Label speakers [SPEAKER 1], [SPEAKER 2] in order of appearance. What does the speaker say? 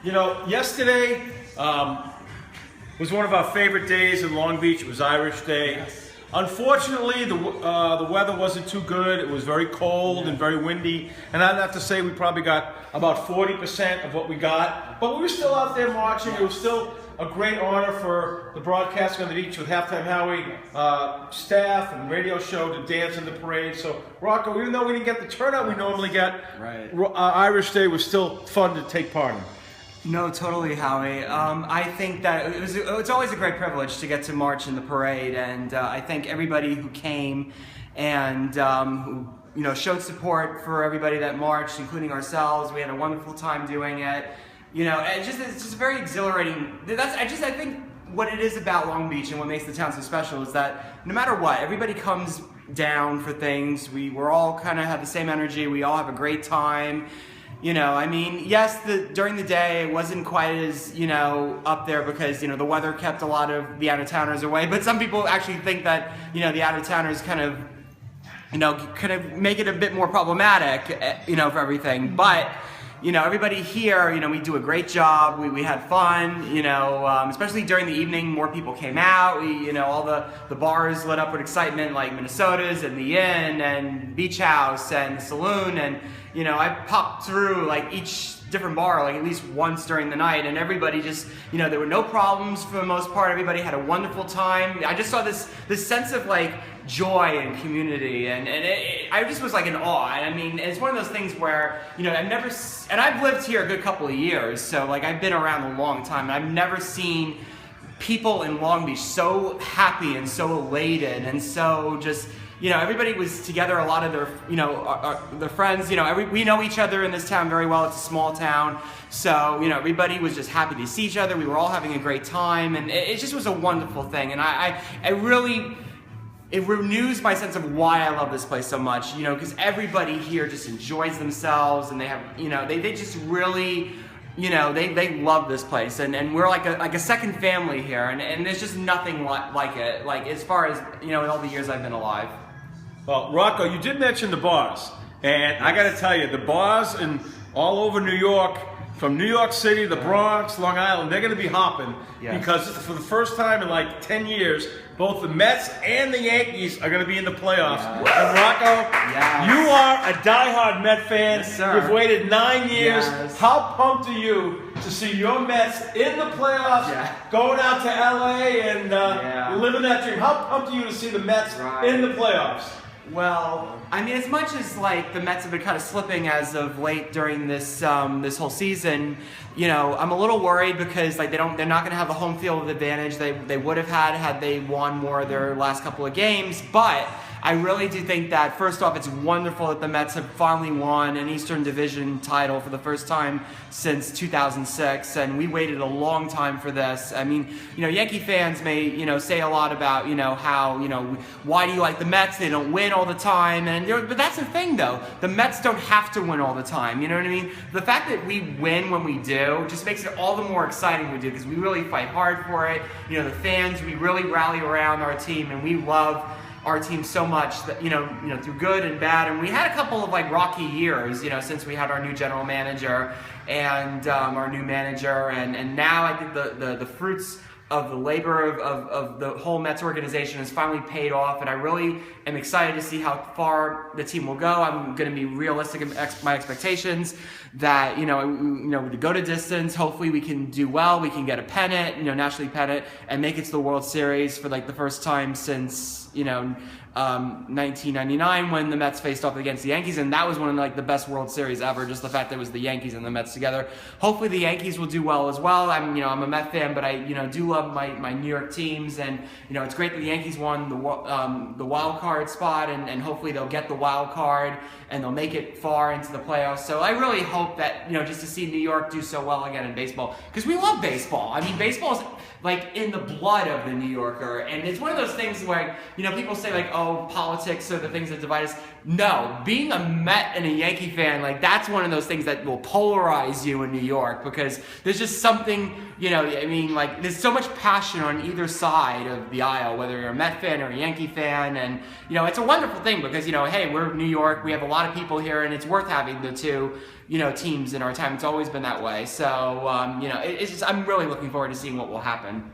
[SPEAKER 1] You know, yesterday was one of our favorite days in Long Beach. It was Irish Day.
[SPEAKER 2] Yes.
[SPEAKER 1] Unfortunately, the weather wasn't too good. It was very cold and very windy. And I'd have to say we probably got about 40% of what we got. But we were still out there marching. It was still a great honor for the broadcasting on the beach with Halftime Howie staff and radio show to dance in the parade. So, Rocco, even though we didn't get the turnout we normally get, Irish Day was still fun to take part in.
[SPEAKER 2] No, totally, Howie. I think that it's always a great privilege to get to march in the parade, and I thank everybody who came and who showed support for everybody that marched, including ourselves. We had a wonderful time doing it. It's just very exhilarating. I think what it is about Long Beach and what makes the town so special is that no matter what, everybody comes down for things. We're all kind of have the same energy. We all have a great time. Yes, during the day it wasn't quite as, up there because, the weather kept a lot of the out-of-towners away. But some people actually think that, the out-of-towners kind of make it a bit more problematic, for everything. But, everybody here, we do a great job. We had fun, especially during the evening, more people came out. All the bars lit up with excitement, like Minnesota's and the Inn and Beach House and the Saloon. And, I popped through like each different bar like at least once during the night, and everybody just, there were no problems for the most part. Everybody had a wonderful time. I just saw this sense of like joy and community, and I just was like in awe. And it's one of those things where, I've lived here a good couple of years, so like I've been around a long time, and I've never seen people in Long Beach so happy and so elated and so just, everybody was together. A lot of their, their friends, we know each other in this town very well. It's a small town. So, everybody was just happy to see each other. We were all having a great time, and it just was a wonderful thing. And it renews my sense of why I love this place so much, because everybody here just enjoys themselves, and they have, they just really, they love this place, and we're like a second family here, and there's just nothing like it, like as far as, in all the years I've been alive.
[SPEAKER 1] Well, Rocco, you did mention the bars, and I got to tell you, the bars in all over New York, from New York City, the Bronx, Long Island, they're going to be hopping because for the first time in like 10 years, both the Mets and the Yankees are going to be in the playoffs. And Rocco, you are a diehard Met fan.
[SPEAKER 2] Yes, sir.
[SPEAKER 1] You've waited 9 years.
[SPEAKER 2] Yes.
[SPEAKER 1] How pumped are you to see your Mets in the playoffs, going out to LA and living that dream? How pumped are you to see the Mets in the playoffs?
[SPEAKER 2] Well, as much as like the Mets have been kind of slipping as of late during this this whole season, I'm a little worried because like they're not going to have the home field advantage they would have had they won more of their last couple of games. But I really do think that, first off, it's wonderful that the Mets have finally won an Eastern Division title for the first time since 2006, and we waited a long time for this. Yankee fans may, say a lot about, how, why do you like the Mets? They don't win all the time, but that's the thing, though. The Mets don't have to win all the time, you know what I mean? The fact that we win when we do just makes it all the more exciting when we do, because we really fight hard for it. The fans, we really rally around our team, and we love our team so much that, through good and bad. And we had a couple of like rocky years, since we had our new general manager and our new manager. And now I think the fruits of the labor of the whole Mets organization has finally paid off. And I really am excited to see how far the team will go. I'm going to be realistic in my expectations that, to go to distance, hopefully we can do well. We can get a pennant, National League pennant, and make it to the World Series for like the first time since, 1999 when the Mets faced off against the Yankees, and that was one of like the best World Series ever, just the fact that it was the Yankees and the Mets together. Hopefully the Yankees will do well as well. I'm a Met fan, but I do love my New York teams, and it's great that the Yankees won the wild card spot, and hopefully they'll get the wild card and they'll make it far into the playoffs. So I really hope that, just to see New York do so well again in baseball, because we love baseball. Baseball is like in the blood of the New Yorker, and it's one of those things where people say like, oh, oh, politics are the things that divide us. No, being a Met and a Yankee fan, like that's one of those things that will polarize you in New York, because there's just something, you know, I mean, like there's so much passion on either side of the aisle, whether you're a Met fan or a Yankee fan, and you know, it's a wonderful thing because, you know, hey, we're New York, we have a lot of people here, and it's worth having the two, you know, teams in our time. It's always been that way. So, you know, it's just, I'm really looking forward to seeing what will happen.